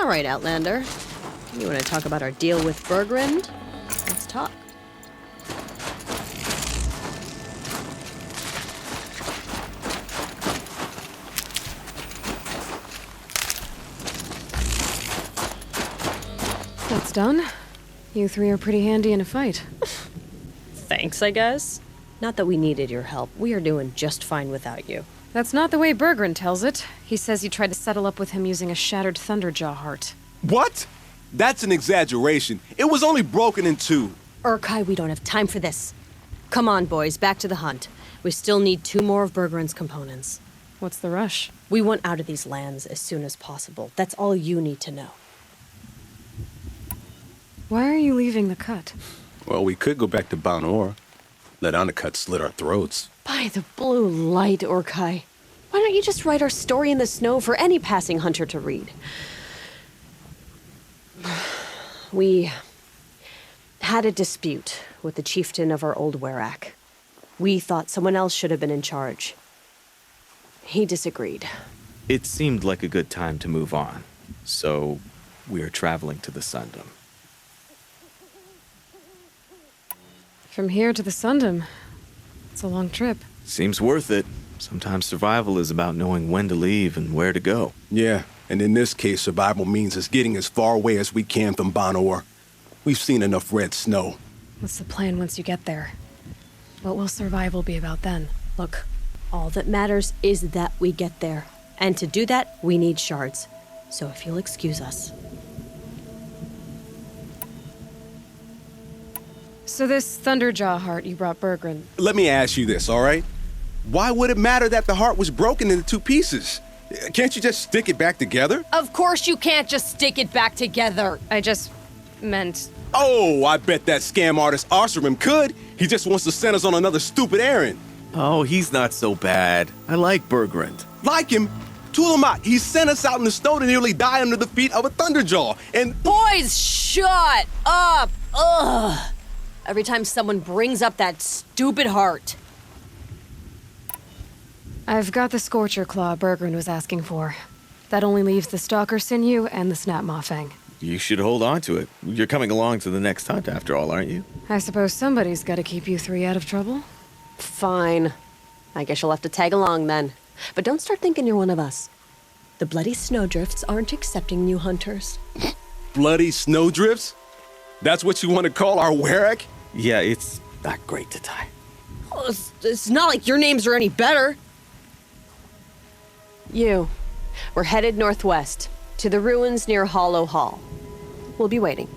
All right, Outlander. You want to talk about our deal with Bergrund? Let's talk. That's done. You three are pretty handy in a fight. Thanks, I guess. Not that we needed your help. We are doing just fine without you. That's not the way Bergrun tells it. He says you tried to settle up with him using a shattered Thunderjaw heart. What? That's an exaggeration. It was only broken in two. Urkai, we don't have time for this. Come on, boys, back to the hunt. We still need 2 more of Bergrun's components. What's the rush? We want out of these lands as soon as possible. That's all you need to know. Why are you leaving the cut? Well, we could go back to Banor. Let Undercut slit our throats. By the blue light, Urkai. Why don't you just write our story in the snow for any passing hunter to read? We had a dispute with the chieftain of our old Werak. We thought someone else should have been in charge. He disagreed. It seemed like a good time to move on, so we're traveling to the Sundom. From here to the Sundom. It's a long trip. Seems worth it. Sometimes survival is about knowing when to leave and where to go. Yeah, and in this case, survival means us getting as far away as we can from Banor. We've seen enough red snow. What's the plan once you get there? What will survival be about then? Look, all that matters is that we get there. And to do that, we need shards. So if you'll excuse us. So this Thunderjaw heart you brought Bergrun. Let me ask you this, all right? Why would it matter that the heart was broken into 2 pieces? Can't you just stick it back together? Of course you can't just stick it back together. I just meant... Oh, I bet that scam artist Arsarim could. He just wants to send us on another stupid errand. Oh, he's not so bad. I like Bergrund. Like him? Tulamat, he sent us out in the snow to nearly die under the feet of a Thunderjaw, and... Boys, shut up! Ugh! Every time someone brings up that stupid heart. I've got the Scorcher Claw Bergrun was asking for. That only leaves the Stalker Sinew and the Snap Maw Fang. You should hold on to it. You're coming along to the next hunt after all, aren't you? I suppose somebody's got to keep you 3 out of trouble. Fine. I guess you'll have to tag along then. But don't start thinking you're one of us. The Bloody Snowdrifts aren't accepting new hunters. Bloody snowdrifts? That's what you want to call our Werak? Yeah, it's not great to die. Oh, it's not like your names are any better. We're headed northwest, to the ruins near Hollow Hall. We'll be waiting.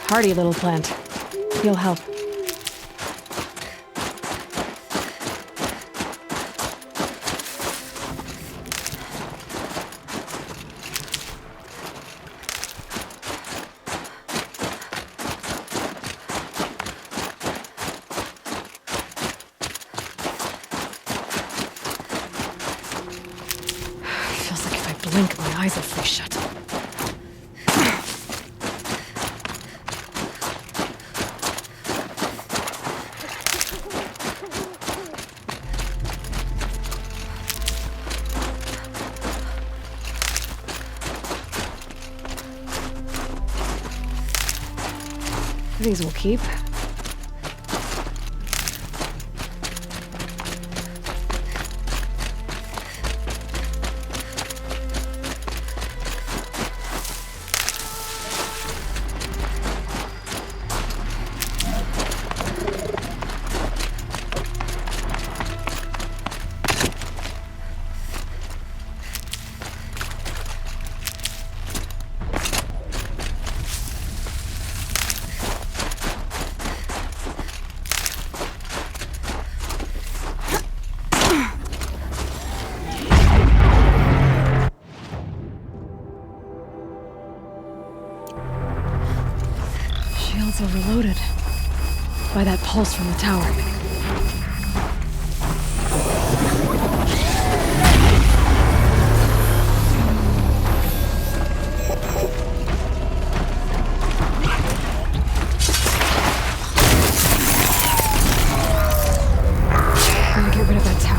Hardy little plant. You'll help. Feels like if I blink, my eyes will fly shut. These will keep. Shields overloaded by that pulse from the tower. Gotta get rid of that tower.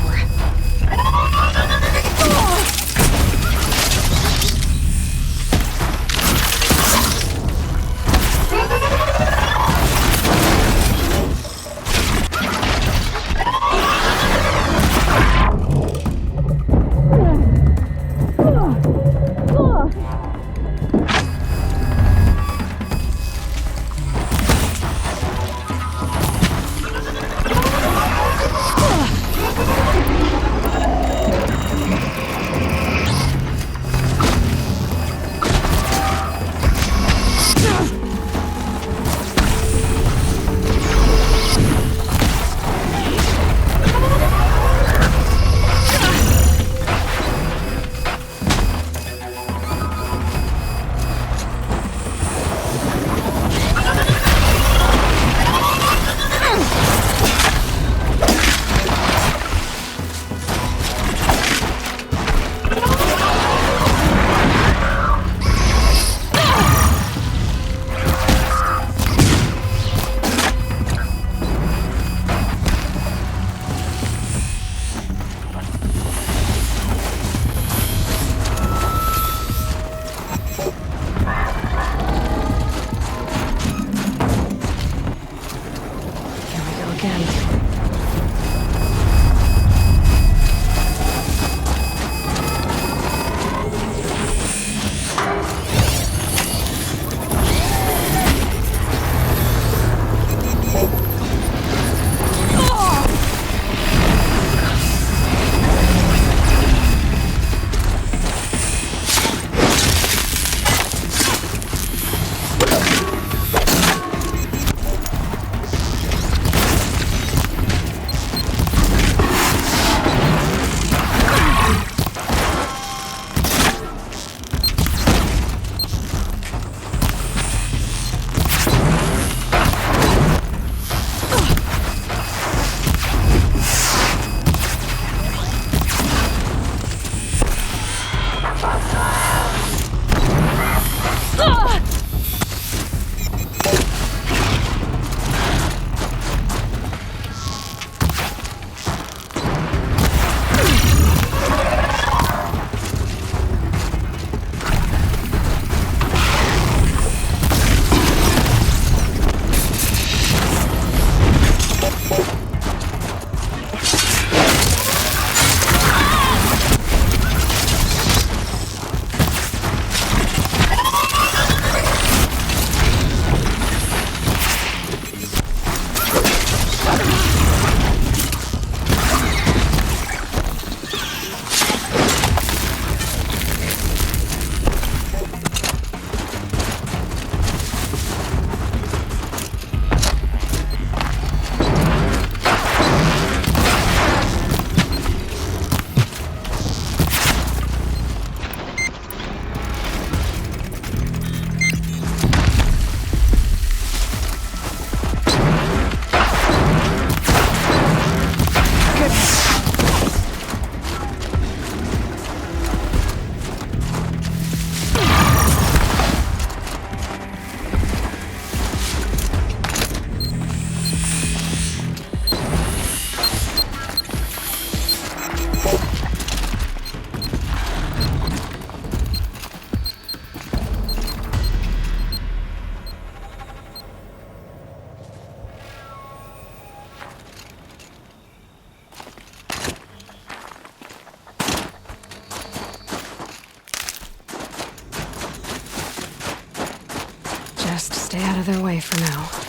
stay out of their way for now.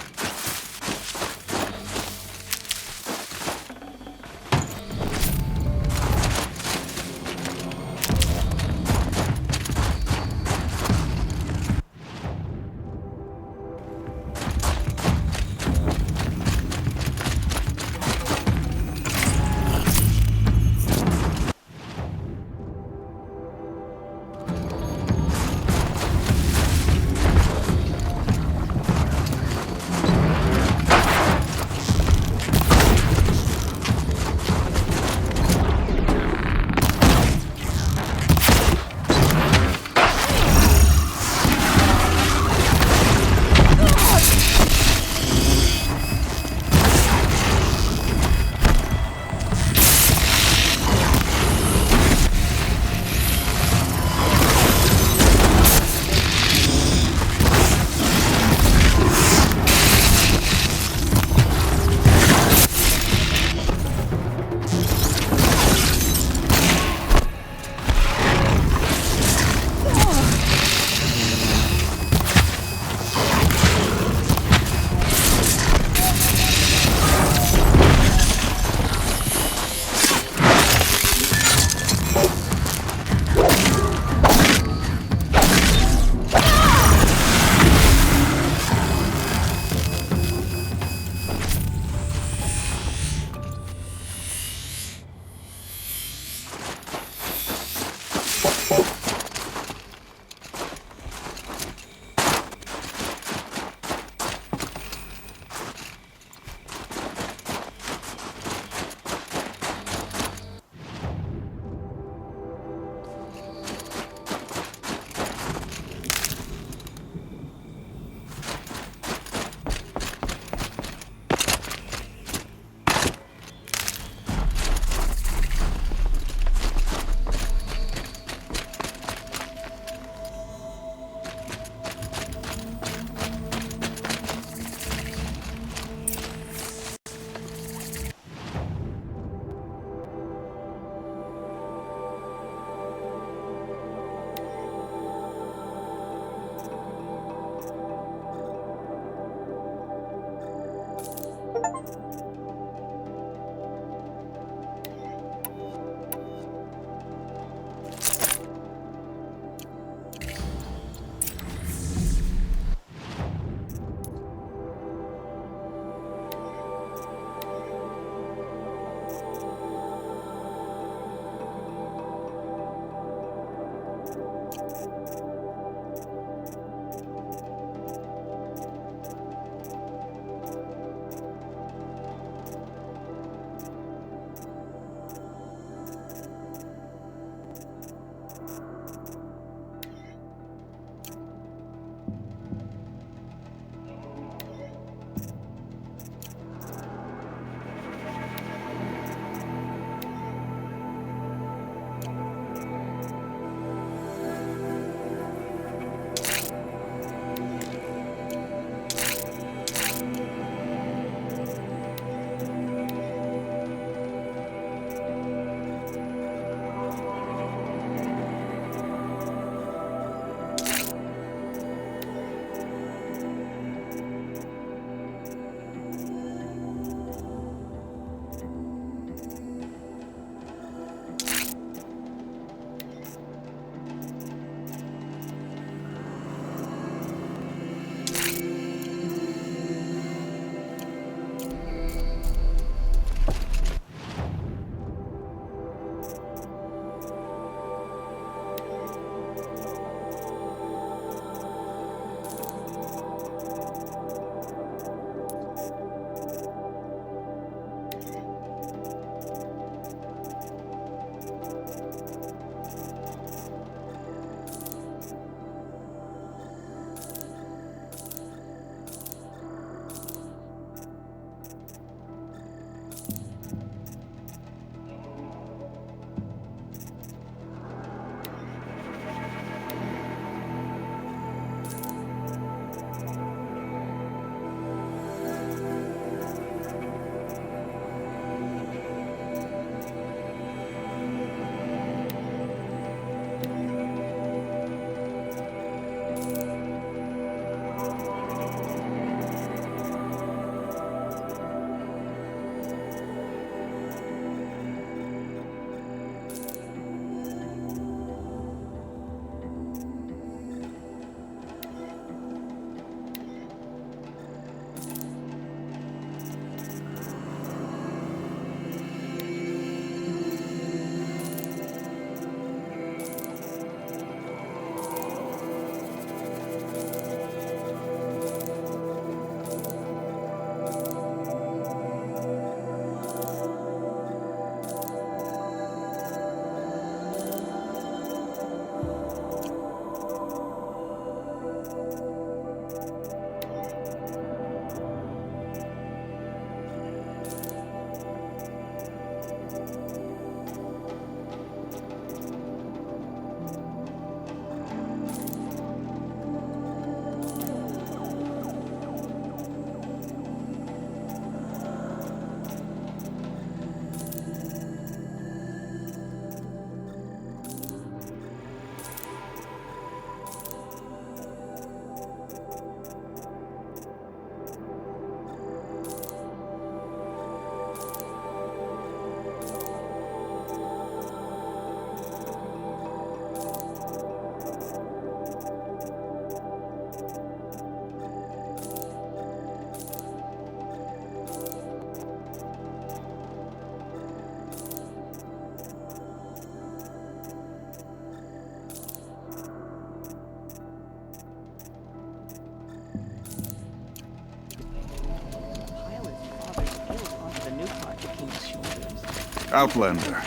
Outlander.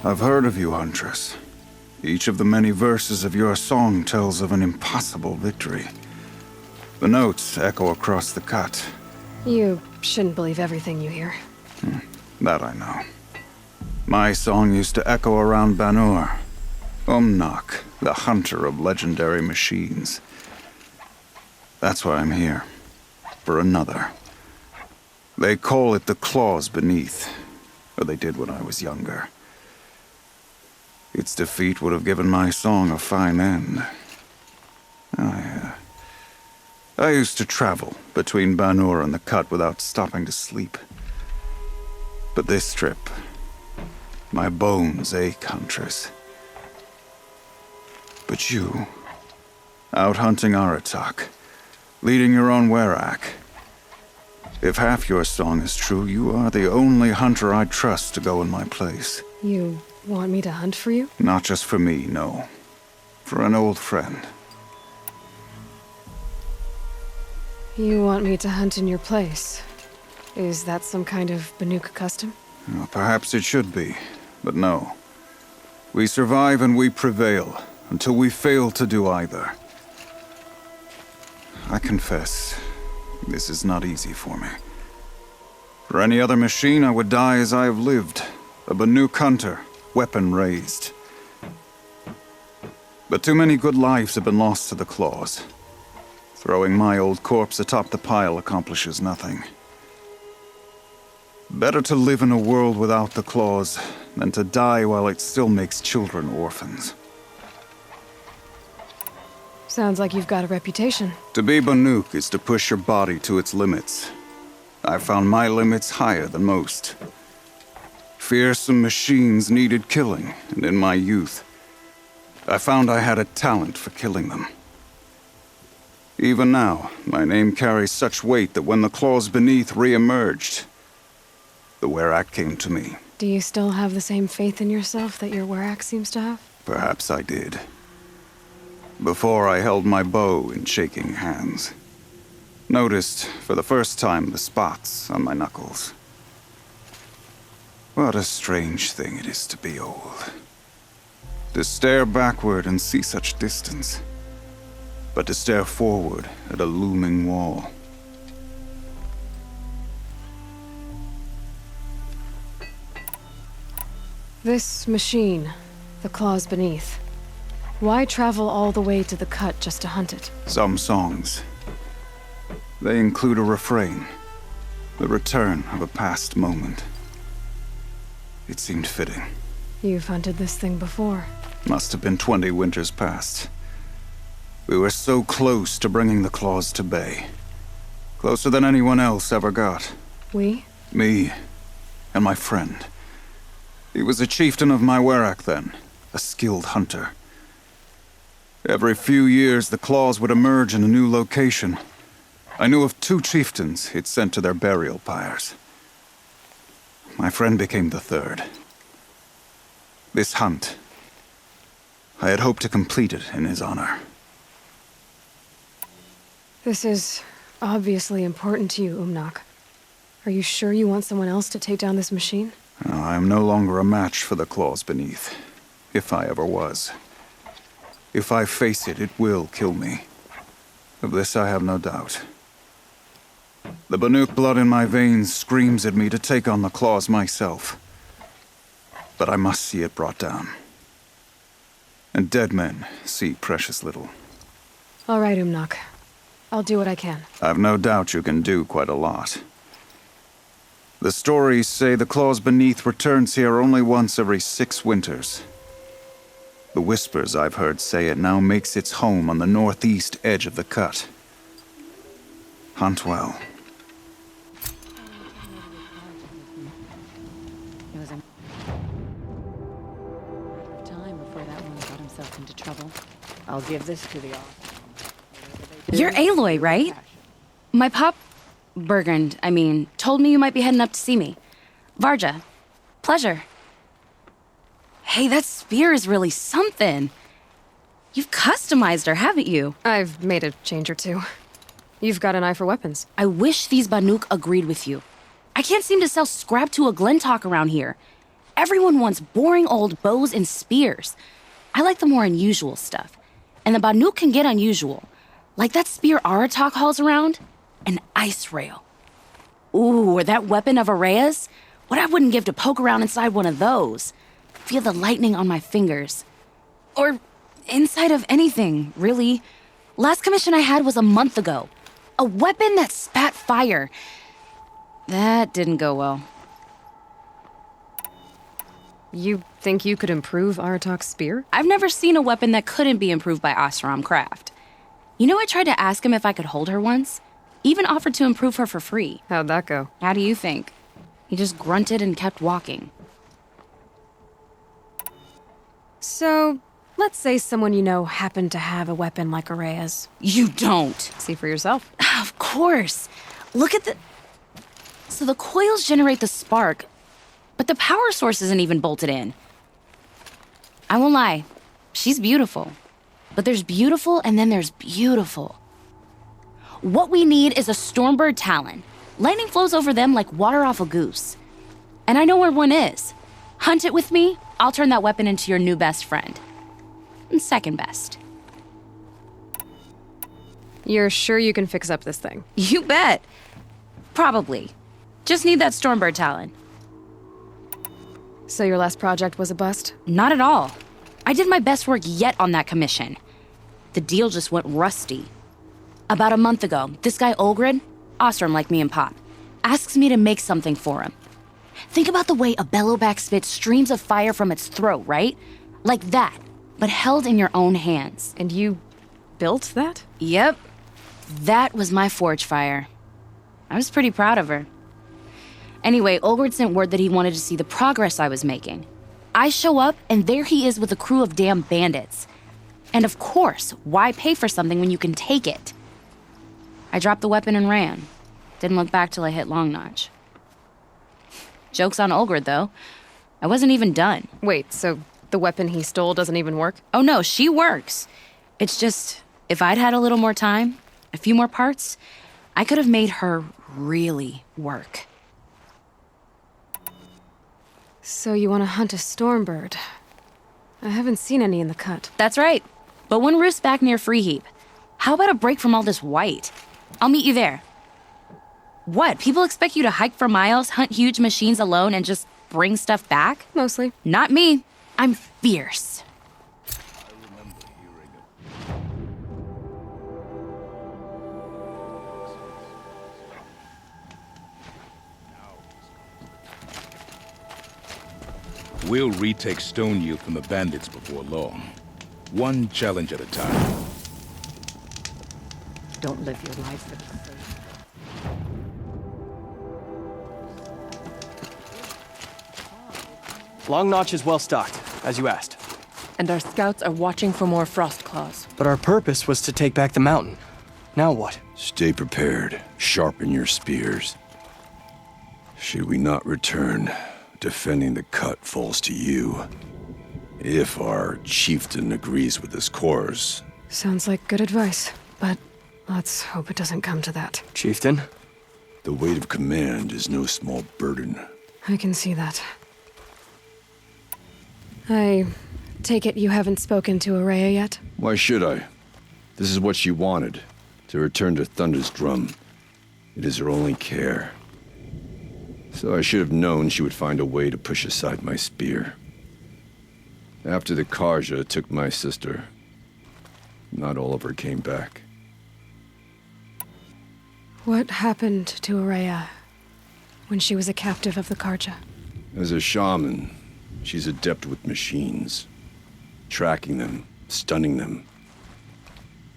I've heard of you, Huntress. Each of the many verses of your song tells of an impossible victory. The notes echo across the cut. You shouldn't believe everything you hear. That I know. My song used to echo around Banur. Umnak, the hunter of legendary machines. That's why I'm here. For another. They call it the Claws Beneath. Or they did when I was younger. Its defeat would have given my song a fine end. I used to travel between Banur and the Cut without stopping to sleep. But this trip, my bones ache, Huntress. But you, out hunting Aratak, leading your own Werak. If half your song is true, you are the only hunter I'd trust to go in my place. You want me to hunt for you? Not just for me, no. For an old friend. You want me to hunt in your place? Is that some kind of Banuk custom? Well, perhaps it should be, but no. We survive and we prevail, until we fail to do either. I confess, this is not easy for me. For any other machine, I would die as I have lived, a Banuk hunter, weapon raised. But too many good lives have been lost to the Claws. Throwing my old corpse atop the pile accomplishes nothing. Better to live in a world without the Claws than to die while it still makes children orphans. Sounds like you've got a reputation. To be Banuk is to push your body to its limits. I found my limits higher than most. Fearsome machines needed killing, and in my youth, I found I had a talent for killing them. Even now, my name carries such weight that when the Claws Beneath re-emerged, the Werak came to me. Do you still have the same faith in yourself that your Werak seems to have? Perhaps I did. Before I held my bow in shaking hands. Noticed, for the first time, the spots on my knuckles. What a strange thing it is to be old. To stare backward and see such distance. But to stare forward at a looming wall. This machine, the Claws Beneath. Why travel all the way to the Cut just to hunt it? Some songs. They include a refrain. The return of a past moment. It seemed fitting. You've hunted this thing before. Must have been 20 winters past. We were so close to bringing the Claws to bay. Closer than anyone else ever got. We? Me and my friend. He was a chieftain of my Werak then, a skilled hunter. Every few years, the Claws would emerge in a new location. I knew of 2 chieftains he'd sent to their burial pyres. My friend became the third. This hunt, I had hoped to complete it in his honor. This is obviously important to you, Umnak. Are you sure you want someone else to take down this machine? I am no longer a match for the Claws Beneath, if I ever was. If I face it, it will kill me. Of this I have no doubt. The Banuk blood in my veins screams at me to take on the Claws myself. But I must see it brought down. And dead men see precious little. All right, Umnak. I'll do what I can. I've no doubt you can do quite a lot. The stories say the Claws Beneath returns here only once every 6 winters. The whispers I've heard say it now makes its home on the northeast edge of the Cut. Hunt well. It was a time before that one got himself into trouble. I'll give this to the office. You're Aloy, right? My Bergund, told me you might be heading up to see me. Varja. Pleasure. Hey, that spear is really something. You've customized her, haven't you? I've made a change or two. You've got an eye for weapons. I wish these Banuk agreed with you. I can't seem to sell scrap to a Glentalk around here. Everyone wants boring old bows and spears. I like the more unusual stuff. And the Banuk can get unusual. Like that spear Aratak hauls around. An ice rail. Ooh, or that weapon of Araya's. What I wouldn't give to poke around inside one of those. Feel the lightning on my fingers. Or inside of anything, really. Last commission I had was a month ago. A weapon that spat fire. That didn't go well. You think you could improve Aratak's spear? I've never seen a weapon that couldn't be improved by Oseram Craft. You know, I tried to ask him if I could hold her once. Even offered to improve her for free. How'd that go? How do you think? He just grunted and kept walking. So, let's say someone you know happened to have a weapon like Araya's. You don't. See for yourself. Of course. Look at the... So the coils generate the spark, but the power source isn't even bolted in. I won't lie. She's beautiful. But there's beautiful and then there's beautiful. What we need is a Stormbird Talon. Lightning flows over them like water off a goose. And I know where one is. Hunt it with me, I'll turn that weapon into your new best friend. And second best. You're sure you can fix up this thing? You bet. Probably. Just need that Stormbird Talon. So your last project was a bust? Not at all. I did my best work yet on that commission. The deal just went rusty. About a month ago, this guy Olgrid, Oseram like me and Pop, asks me to make something for him. Think about the way a bellowback spits streams of fire from its throat, right? Like that, but held in your own hands. And you built that? Yep. That was my forge fire. I was pretty proud of her. Anyway, Olgrid sent word that he wanted to see the progress I was making. I show up, and there he is with a crew of damn bandits. And of course, why pay for something when you can take it? I dropped the weapon and ran. Didn't look back till I hit Long Notch. Joke's on Olgrid, though. I wasn't even done. Wait, so the weapon he stole doesn't even work? Oh no, she works. It's just, if I'd had a little more time, a few more parts, I could have made her really work. So you want to hunt a Stormbird? I haven't seen any in the cut. That's right. But one roosts back near Freeheap. How about a break from all this white? I'll meet you there. What, people expect you to hike for miles, hunt huge machines alone, and just bring stuff back? Mostly. Not me. I'm fierce. We'll retake Stone Youth from the bandits before long. One challenge at a time. Don't live your life for the sake. Long Notch is well stocked, as you asked. And our scouts are watching for more frost claws. But our purpose was to take back the mountain. Now what? Stay prepared. Sharpen your spears. Should we not return, defending the cut falls to you. If our chieftain agrees with this course. Sounds like good advice, but let's hope it doesn't come to that. Chieftain? The weight of command is no small burden. I can see that. I take it you haven't spoken to Araya yet? Why should I? This is what she wanted, to return to Thunder's Drum. It is her only care. So I should have known she would find a way to push aside my spear. After the Karja took my sister, not all of her came back. What happened to Araya when she was a captive of the Karja? As a shaman, she's adept with machines. Tracking them, stunning them.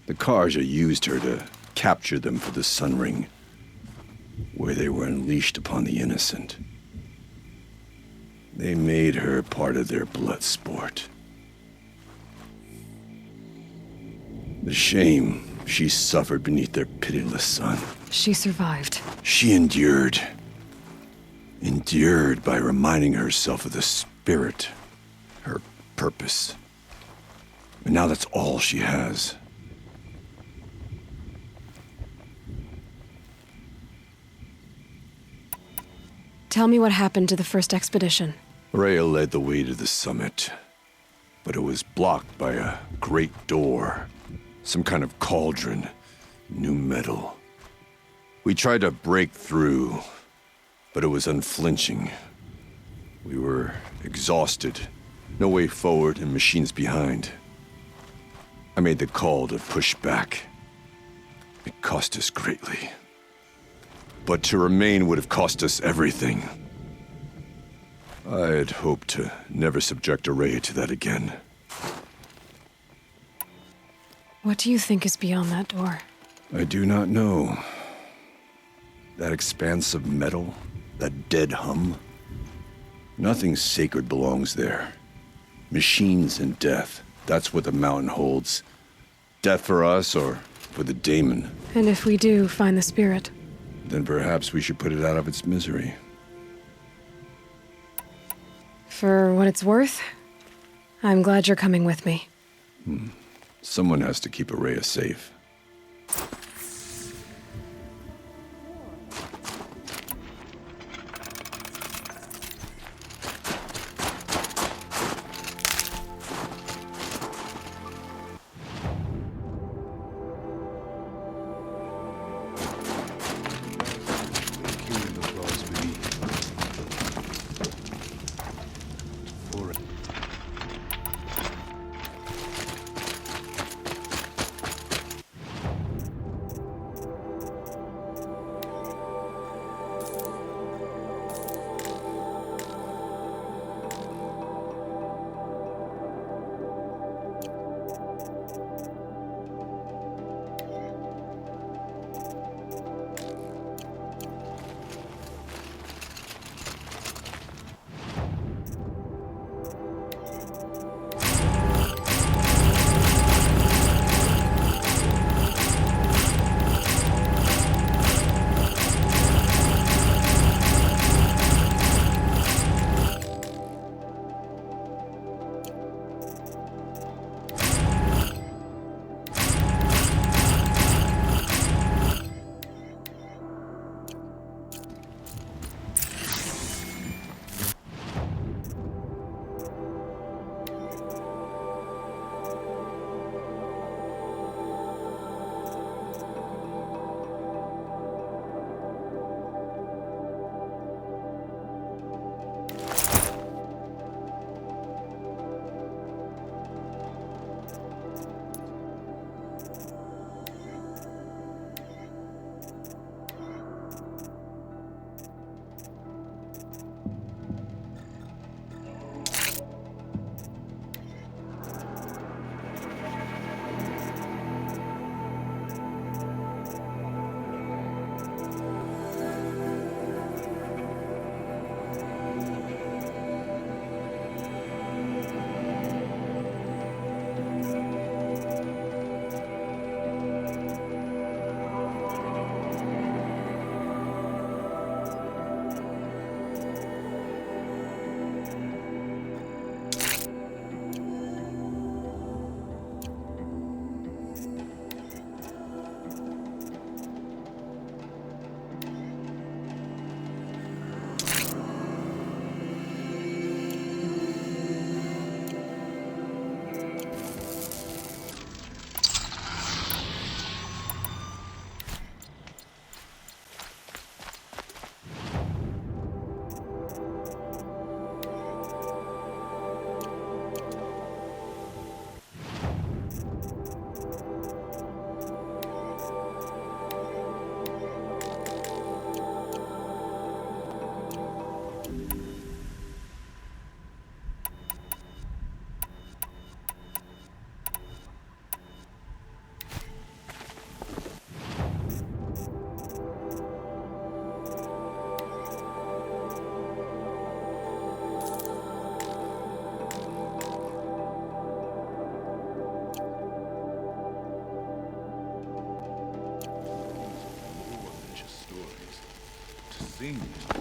The Karja used her to capture them for the Sun Ring, where they were unleashed upon the innocent. They made her part of their blood sport. The shame she suffered beneath their pitiless sun. She survived. She endured. Endured by reminding herself of the spirit, her purpose. And now that's all she has. Tell me what happened to the first expedition. Rhea led the way to the summit, but it was blocked by a great door. Some kind of cauldron, new metal. We tried to break through, but it was unflinching. We were exhausted, no way forward and machines behind. I made the call to push back. It cost us greatly. But to remain would have cost us everything. I had hoped to never subject Araya to that again. What do you think is beyond that door? I do not know. That expanse of metal, that dead hum. Nothing sacred belongs there. Machines and death, that's what the mountain holds. Death for us or for the daemon. And if we do find the spirit? Then perhaps we should put it out of its misery. For what it's worth, I'm glad you're coming with me. Someone has to keep Araya safe.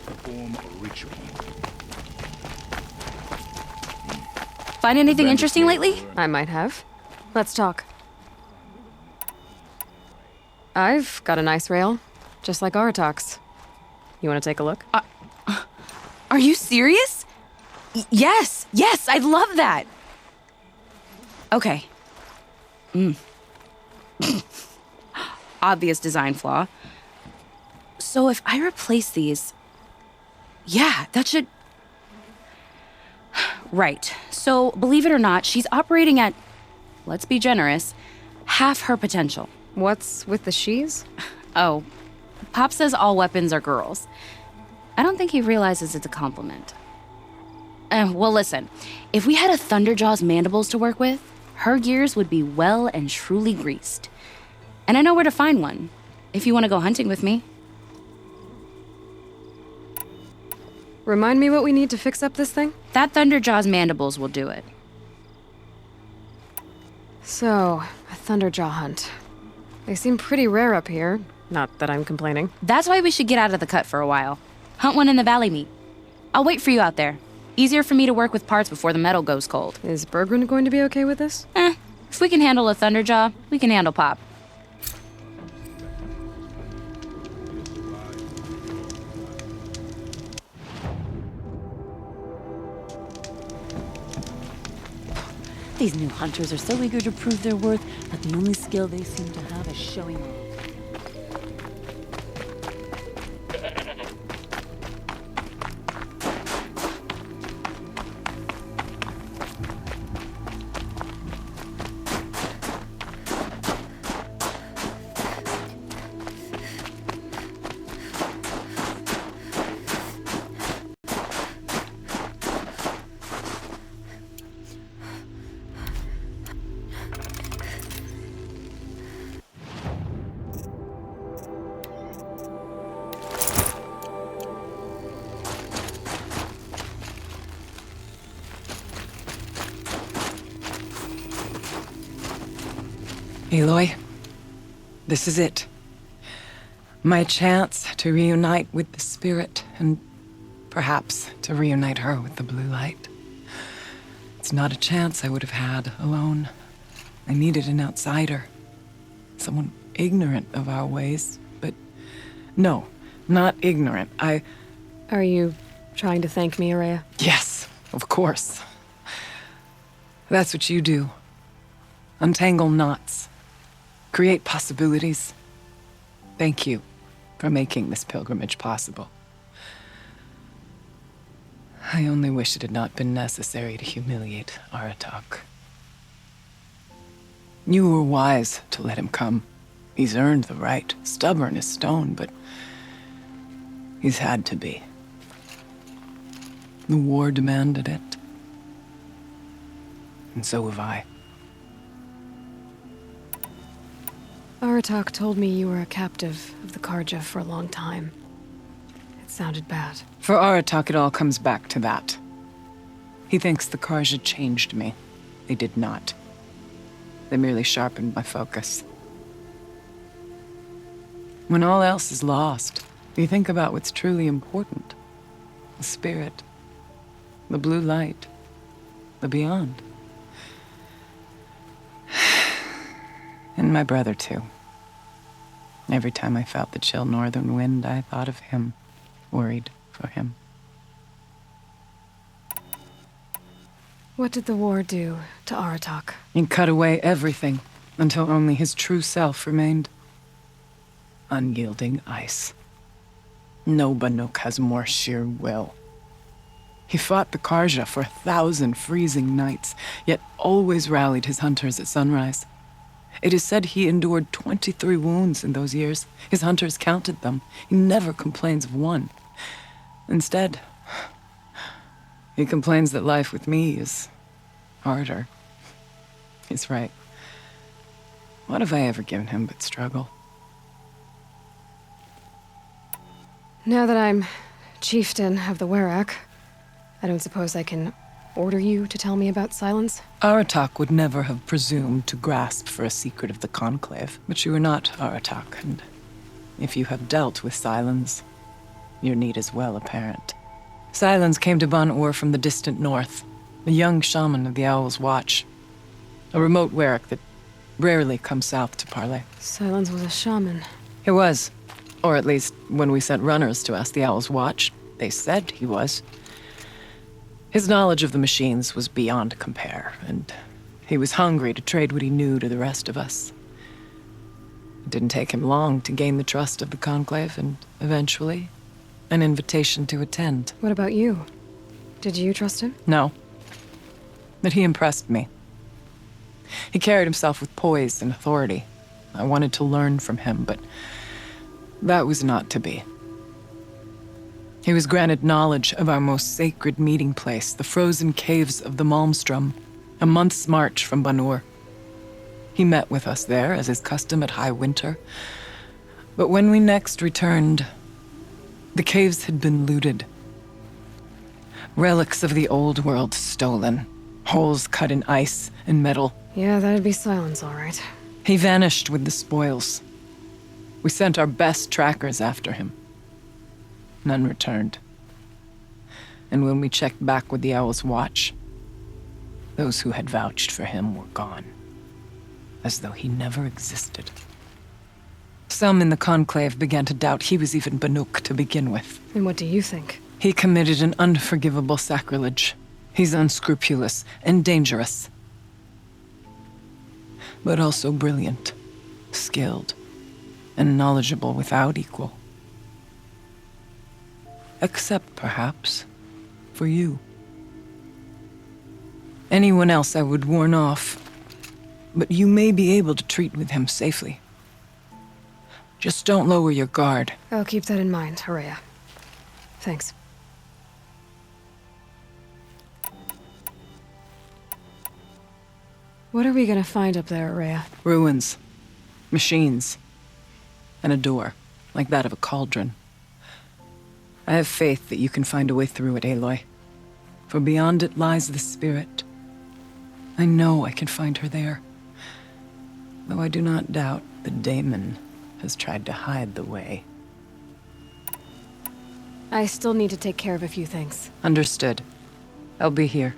Perform a ritual. Find anything interesting lately? I might have. Let's talk. I've got a nice rail, just like Aratak's. You want to take a look? Are you serious? Yes, I'd love that. Okay. Obvious design flaw. So if I replace these... Yeah, that should... Right. So, believe it or not, she's operating at, let's be generous, half her potential. What's with the she's? Oh, Pop says all weapons are girls. I don't think he realizes it's a compliment. Well, listen. If we had a Thunderjaw's mandibles to work with, her gears would be well and truly greased. And I know where to find one, if you want to go hunting with me. Remind me what we need to fix up this thing? That Thunderjaw's mandibles will do it. So, a Thunderjaw hunt. They seem pretty rare up here. Not that I'm complaining. That's why we should get out of the cut for a while. Hunt one in the valley meet. I'll wait for you out there. Easier for me to work with parts before the metal goes cold. Is Berggren going to be okay with this? If we can handle a Thunderjaw, we can handle Pop. These new hunters are so eager to prove their worth, but the only skill they seem to have is showing off. Aloy, this is it. My chance to reunite with the spirit, and perhaps to reunite her with the blue light. It's not a chance I would have had alone. I needed an outsider. Someone ignorant of our ways, but no, not ignorant. Are you trying to thank me, Ourea? Yes, of course. That's what you do. Untangle knots. Create possibilities. Thank you for making this pilgrimage possible. I only wish it had not been necessary to humiliate Aratak. You were wise to let him come. He's earned the right. Stubborn as stone, but he's had to be. The war demanded it. And so have I. Aratak told me you were a captive of the Carja for a long time. It sounded bad. For Aratak, it all comes back to that. He thinks the Carja changed me. They did not. They merely sharpened my focus. When all else is lost, you think about what's truly important. The spirit, the blue light, the beyond. And my brother, too. Every time I felt the chill northern wind, I thought of him, worried for him. What did the war do to Aratak? It cut away everything, until only his true self remained. Unyielding ice. No Banuk has more sheer will. He fought the Carja for 1,000 freezing nights, yet always rallied his hunters at sunrise. It is said he endured 23 wounds in those years. His hunters counted them. He never complains of one. Instead, he complains that life with me is harder. He's right. What have I ever given him but struggle? Now that I'm chieftain of the Werak, I don't suppose I can order you to tell me about Silence? Aratak would never have presumed to grasp for a secret of the Conclave, but you are not Aratak, and if you have dealt with Silence, your need is well apparent. Silence came to Ban-Ur from the distant north, a young shaman of the Owl's Watch, a remote Werak that rarely comes south to parley. Silence was a shaman. He was, or at least when we sent runners to ask the Owl's Watch, they said he was. His knowledge of the machines was beyond compare, and he was hungry to trade what he knew to the rest of us. It didn't take him long to gain the trust of the Conclave, and eventually, an invitation to attend. What about you? Did you trust him? No. But he impressed me. He carried himself with poise and authority. I wanted to learn from him, but that was not to be. He was granted knowledge of our most sacred meeting place, the frozen caves of the Malmstrom, a month's march from Banur. He met with us there, as is custom at High Winter. But when we next returned, the caves had been looted. Relics of the old world stolen. Holes cut in ice and metal. Yeah, that'd be Silence, all right. He vanished with the spoils. We sent our best trackers after him. None returned. And when we checked back with the Owl's Watch, those who had vouched for him were gone. As though he never existed. Some in the Conclave began to doubt he was even Banuk to begin with. And what do you think? He committed an unforgivable sacrilege. He's unscrupulous and dangerous. But also brilliant, skilled, and knowledgeable without equal. Except, perhaps, for you. Anyone else I would warn off, but you may be able to treat with him safely. Just don't lower your guard. I'll keep that in mind, Horea. Thanks. What are we gonna find up there, Horea? Ruins. Machines. And a door, like that of a cauldron. I have faith that you can find a way through it, Aloy. For beyond it lies the spirit. I know I can find her there. Though I do not doubt the Daemon has tried to hide the way. I still need to take care of a few things. Understood. I'll be here.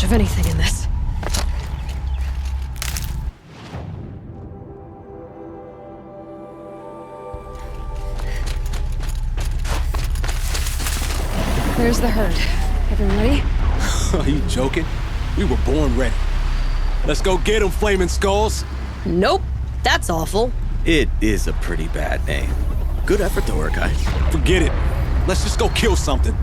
Of anything in this. There's the herd. Everyone ready? Are you joking? We were born ready. Let's go get them, Flaming Skulls. Nope. That's awful. It is a pretty bad name. Good effort though, Urgai. Forget it. Let's just go kill something.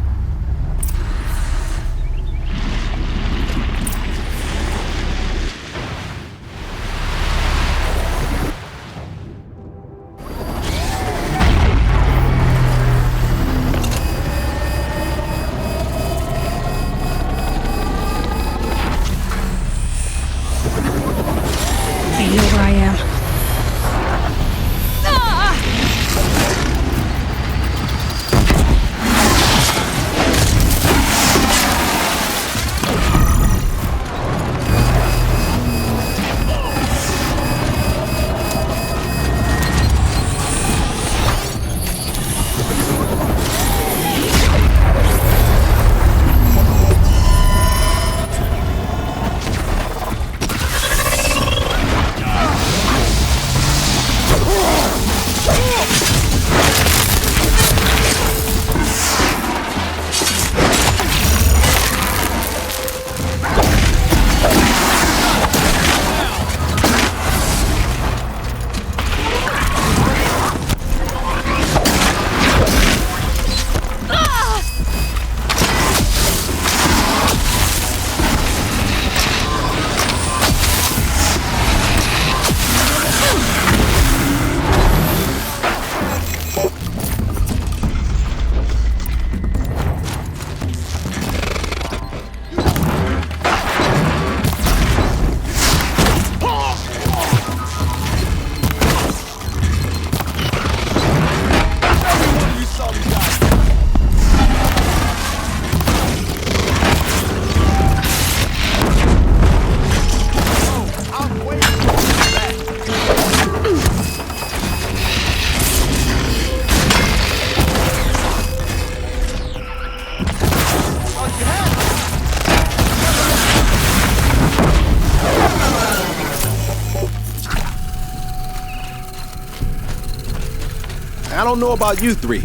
I don't know about you three,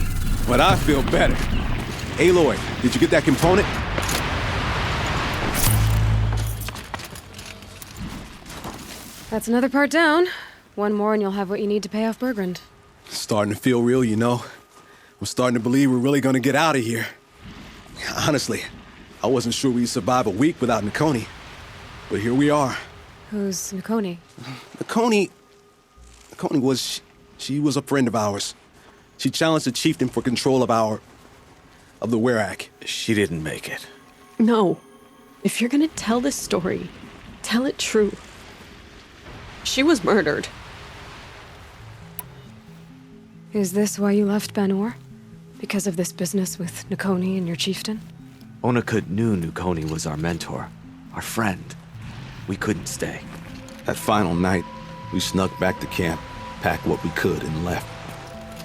but I feel better. Aloy, did you get that component? That's another part down. One more and you'll have what you need to pay off Bergrand. Starting to feel real, you know. I'm starting to believe we're really gonna get out of here. Honestly, I wasn't sure we'd survive a week without Nakoni. But here we are. Who's Nakoni? Nakoni was... She was a friend of ours. She challenged the chieftain for control of the Werak. She didn't make it. No. If you're gonna tell this story, tell it true. She was murdered. Is this why you left Banor? Because of this business with Nakoni and your chieftain? Onakut knew Nakoni was our mentor, our friend. We couldn't stay. That final night, we snuck back to camp, packed what we could, and left.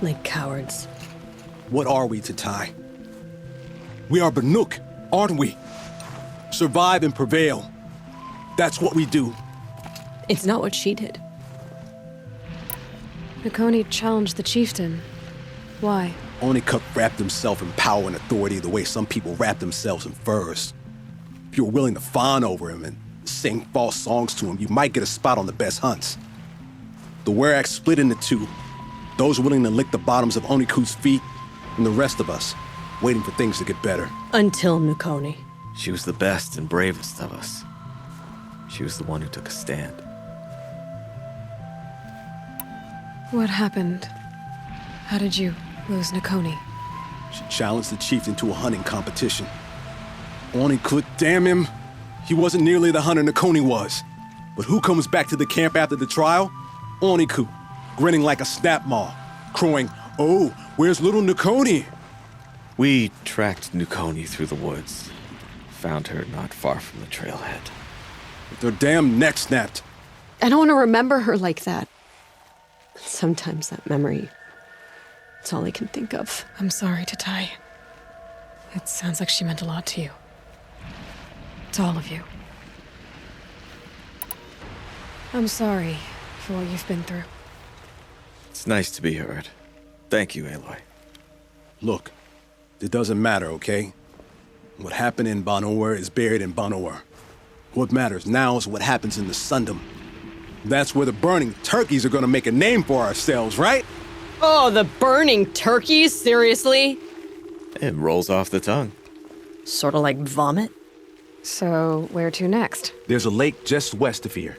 Like cowards. What are we, Tatai? We are Banuk, aren't we? Survive and prevail. That's what we do. It's not what she did. Nakoni challenged the chieftain. Why? Onikup wrapped himself in power and authority the way some people wrap themselves in furs. If you're willing to fawn over him and sing false songs to him, you might get a spot on the best hunts. The Werak split into two. Those willing to lick the bottoms of Onikut's feet, and the rest of us, waiting for things to get better. Until Nakoni. She was the best and bravest of us. She was the one who took a stand. What happened? How did you lose Nakoni? She challenged the chieftain to a hunting competition. Onikut, damn him. He wasn't nearly the hunter Nakoni was. But who comes back to the camp after the trial? Onikut, grinning like a snap maw, crowing, "Oh, where's little Nakoni?" We tracked Nakoni through the woods. Found her not far from the trailhead. With her damn neck snapped. I don't want to remember her like that. Sometimes that memory, it's all I can think of. I'm sorry, Tatai. It sounds like she meant a lot to you. To all of you. I'm sorry for what you've been through. It's nice to be heard. Thank you, Aloy. Look, it doesn't matter, okay? What happened in Banor is buried in Banor. What matters now is what happens in the Sundom. That's where the burning turkeys are gonna make a name for ourselves, right? Oh, the burning turkeys? Seriously? It rolls off the tongue. Sort of like vomit? So, where to next? There's a lake just west of here.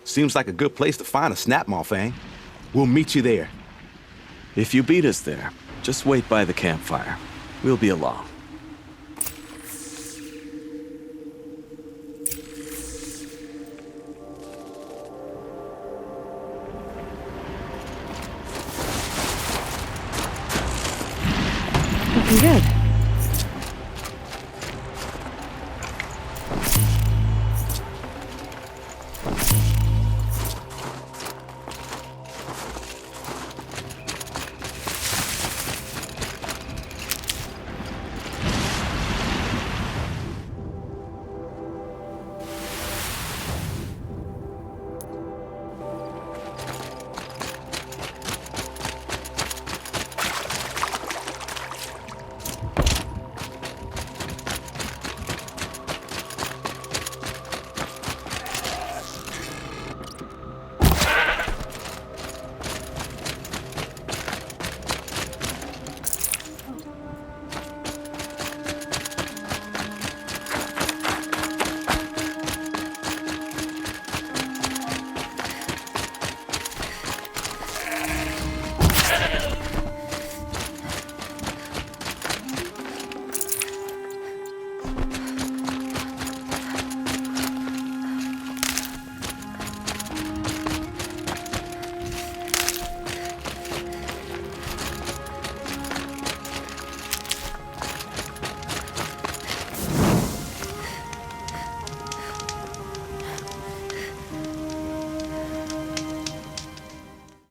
Seems like a good place to find a snapmaw fang. We'll meet you there. If you beat us there, just wait by the campfire. We'll be along.